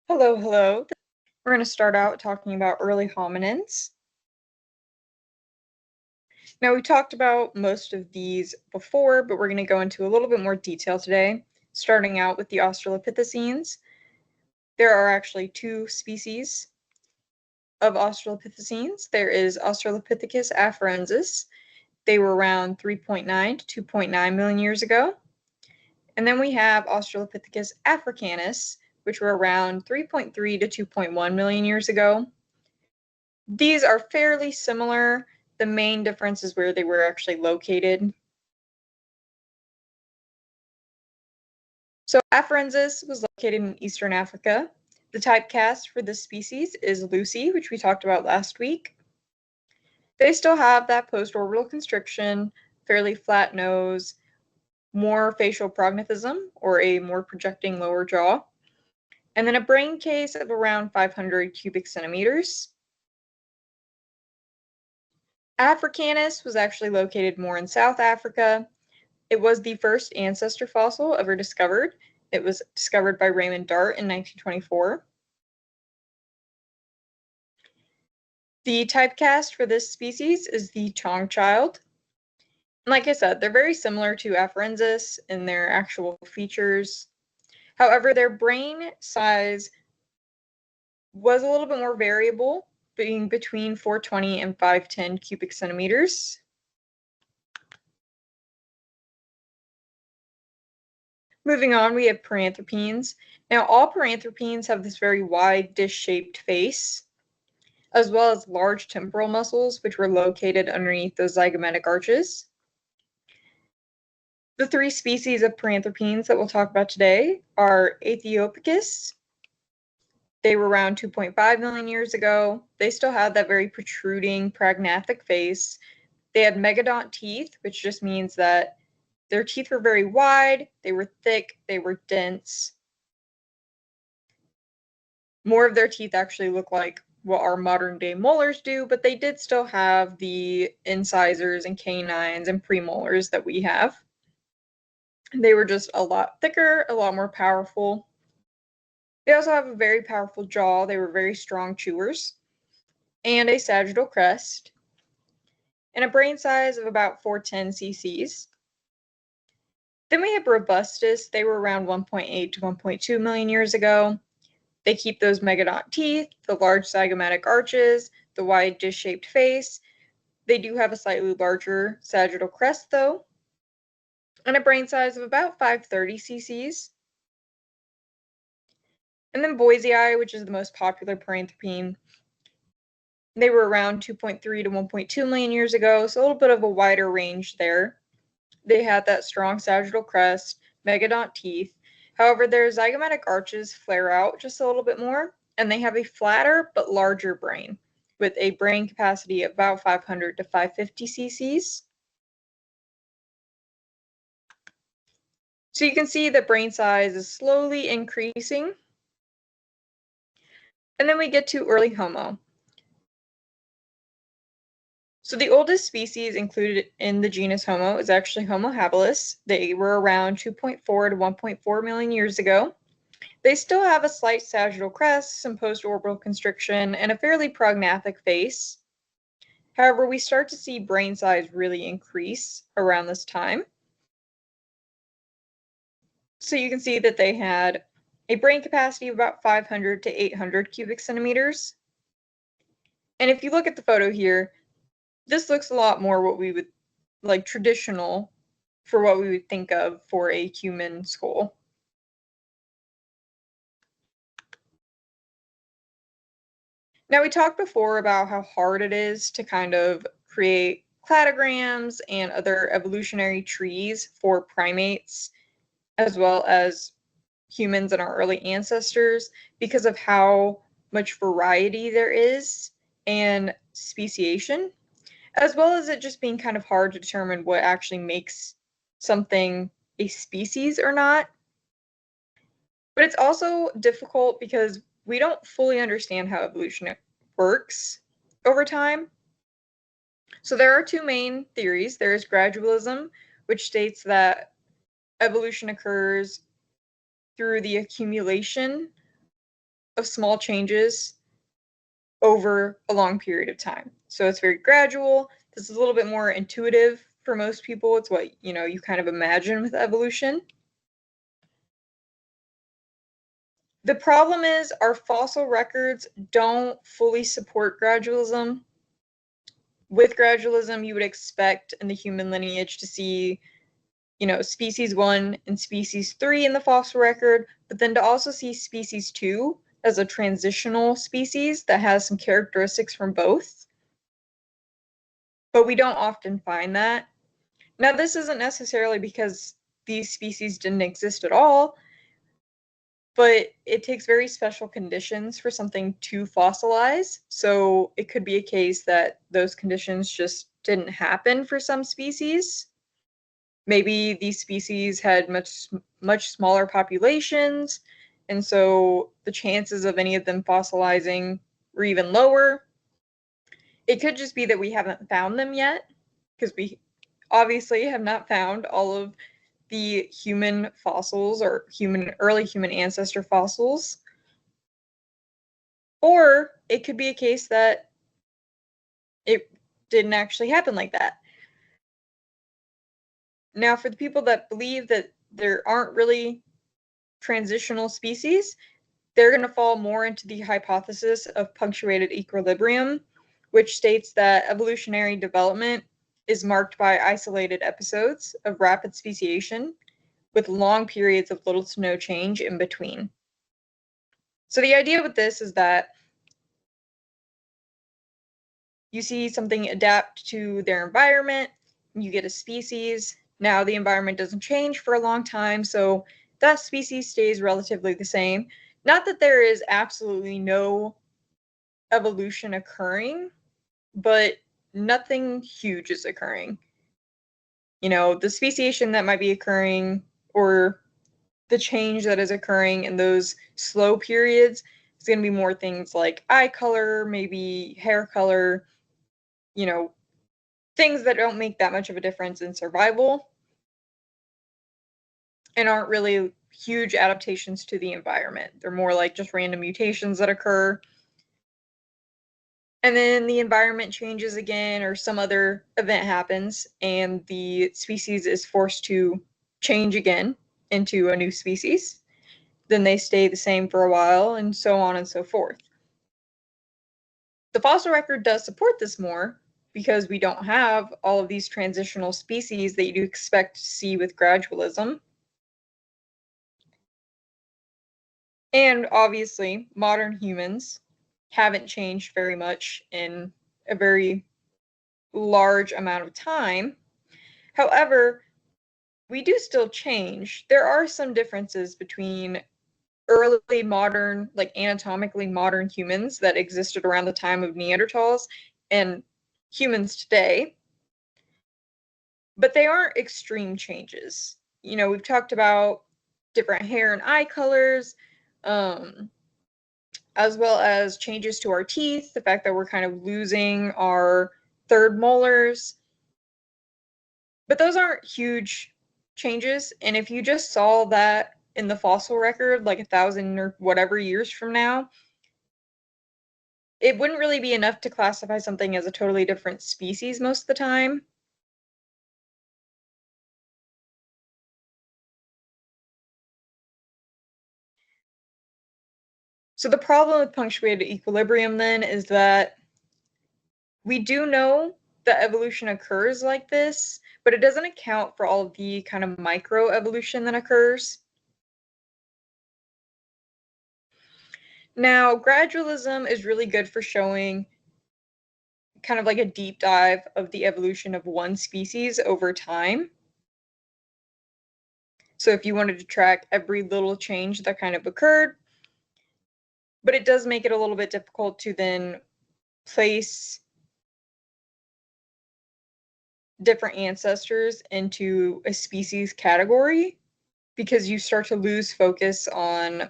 Hello, hello. We're going to start out talking about early hominins. Now, we talked about most of these before, but we're going to go into a little bit more detail today, starting out with the Australopithecines. There are actually two species of Australopithecines. There is Australopithecus afarensis. They were around 3.9 to 2.9 million years ago. And then we have Australopithecus africanus, which were around 3.3 to 2.1 million years ago. These are fairly similar. The main difference is where they were actually located. So Afarensis was located in Eastern Africa. The typecast for this species is Lucy, which we talked about last week. They still have that post-orbital constriction, fairly flat nose, more facial prognathism, or a more projecting lower jaw, and then a brain case of around 500 cubic centimeters. Africanus was actually located more in South Africa. It was the first ancestor fossil ever discovered. It was discovered by Raymond Dart in 1924. The typecast for this species is the Chong child. And like I said, they're very similar to Afarensis in their actual features. However, their brain size was a little bit more variable, being between 420 and 510 cubic centimeters. Moving on, we have paranthropines. Now, all paranthropines have this very wide dish-shaped face, as well as large temporal muscles, which were located underneath those zygomatic arches. The three species of paranthropines that we'll talk about today are Aethiopicus. They were around 2.5 million years ago. They still had that very protruding, prognathic face. They had megadont teeth, which just means that their teeth were very wide, they were thick, they were dense. More of their teeth actually look like what our modern day molars do, but they did still have the incisors and canines and premolars that we have. They were just a lot thicker, a lot more powerful. They also have a very powerful jaw. They were very strong chewers, and a sagittal crest, and a brain size of about 410 cc's. Then we have Robustus. They were around 1.8 to 1.2 million years ago. They keep those megadont teeth, the large zygomatic arches, the wide dish-shaped face. They do have a slightly larger sagittal crest, though, and a brain size of about 530 cc's. And then Boisei, which is the most popular paranthropine, they were around 2.3 to 1.2 million years ago, so a little bit of a wider range there. They had that strong sagittal crest, megadont teeth. However, their zygomatic arches flare out just a little bit more, and they have a flatter but larger brain, with a brain capacity of about 500 to 550 cc's. So you can see that brain size is slowly increasing. And then we get to early Homo. So the oldest species included in the genus Homo is actually Homo habilis. They were around 2.4 to 1.4 million years ago. They still have a slight sagittal crest, some post-orbital constriction, and a fairly prognathic face. However, we start to see brain size really increase around this time. So you can see that they had a brain capacity of about 500 to 800 cubic centimeters. And if you look at the photo here, this looks a lot more what we would like traditional for what we would think of for a human skull. Now, we talked before about how hard it is to kind of create cladograms and other evolutionary trees for primates, as well as humans and our early ancestors, because of how much variety there is and speciation, as well as it just being kind of hard to determine what actually makes something a species or not. But it's also difficult because we don't fully understand how evolution works over time. So there are two main theories. There is gradualism, which states that evolution occurs through the accumulation of small changes over a long period of time. So it's very gradual. This is a little bit more intuitive for most people. It's what, you kind of imagine with evolution. The problem is our fossil records don't fully support gradualism. With gradualism, you would expect in the human lineage to see, species 1 and species 3 in the fossil record, but then to also see species 2 as a transitional species that has some characteristics from both. But we don't often find that. Now, this isn't necessarily because these species didn't exist at all, but it takes very special conditions for something to fossilize. So it could be a case that those conditions just didn't happen for some species. Maybe these species had much smaller populations, and so the chances of any of them fossilizing were even lower. It could just be that we haven't found them yet, because we obviously have not found all of the human fossils or early human ancestor fossils. Or it could be a case that it didn't actually happen like that. Now, for the people that believe that there aren't really transitional species, they're going to fall more into the hypothesis of punctuated equilibrium, which states that evolutionary development is marked by isolated episodes of rapid speciation with long periods of little to no change in between. So the idea with this is that you see something adapt to their environment, you get a species. Now the environment doesn't change for a long time, so that species stays relatively the same. Not that there is absolutely no evolution occurring, but nothing huge is occurring. The speciation that might be occurring or the change that is occurring in those slow periods is going to be more things like eye color, maybe hair color, things that don't make that much of a difference in survival and aren't really huge adaptations to the environment. They're more like just random mutations that occur. And then the environment changes again, or some other event happens, and the species is forced to change again into a new species. Then they stay the same for a while, and so on and so forth. The fossil record does support this more because we don't have all of these transitional species that you'd expect to see with gradualism. And obviously, modern humans haven't changed very much in a very large amount of time. However, we do still change. There are some differences between early modern, like anatomically modern humans that existed around the time of Neanderthals and humans today, but they aren't extreme changes. We've talked about different hair and eye colors, as well as changes to our teeth, the fact that we're kind of losing our third molars. But those aren't huge changes, and if you just saw that in the fossil record like 1,000 or whatever years from now, it wouldn't really be enough to classify something as a totally different species most of the time. So the problem with punctuated equilibrium then is that we do know that evolution occurs like this, but it doesn't account for all of the kind of microevolution that occurs. Now, gradualism is really good for showing kind of like a deep dive of the evolution of one species over time. So if you wanted to track every little change that kind of occurred, but it does make it a little bit difficult to then place different ancestors into a species category because you start to lose focus on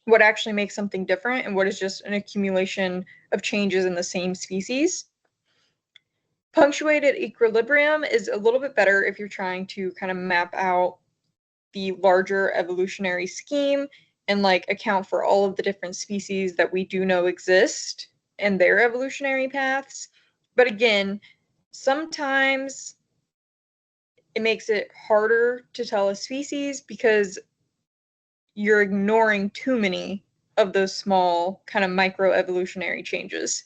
what actually makes something different and what is just an accumulation of changes in the same species. Punctuated equilibrium is a little bit better if you're trying to kind of map out the larger evolutionary scheme and like account for all of the different species that we do know exist and their evolutionary paths. But again, sometimes it makes it harder to tell a species because you're ignoring too many of those small kind of microevolutionary changes.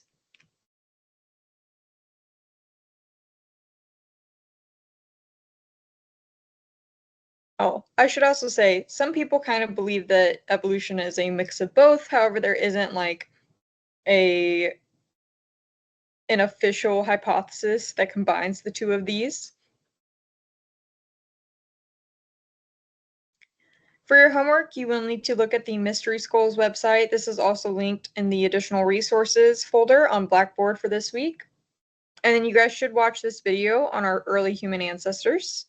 Oh, I should also say some people kind of believe that evolution is a mix of both. However, there isn't like a an official hypothesis that combines the two of these. For your homework, you will need to look at the Mystery Skulls website. This is also linked in the additional resources folder on Blackboard for this week. And then you guys should watch this video on our early human ancestors.